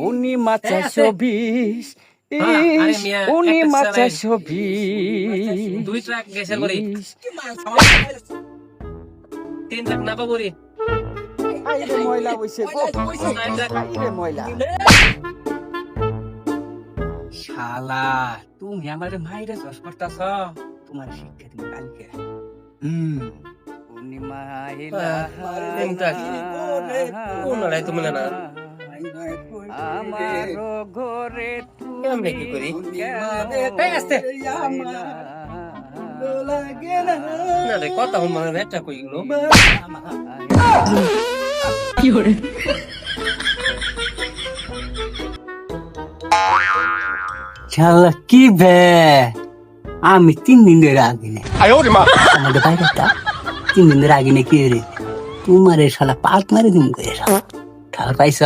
উনি মাচা 120 উনি মাচা 120 দুই ট্রাক গ্যাসের বাড়ি 3 ট্রাক নাপা করি আইরে ময়লা হইছে গো আইরে ময়লা শালা তুমি আমারে মাইরে চাষ করতাছ তোমার শিক্ষা দিন কালকে উনি মাইলা কোন লড়াই তুমি না আমার ঘরে আমরা কি করি আস্তে না রে কথা হল মানে একটা কই গেল কি হরে শালা কি বে আমি 3 দিন ধরে আগিনে আমাদের বাইরেটা 3 দিন ধরে আগিনে কি রে তোমার এই শালা পাত মারি দিম করে ঠাল পাইছ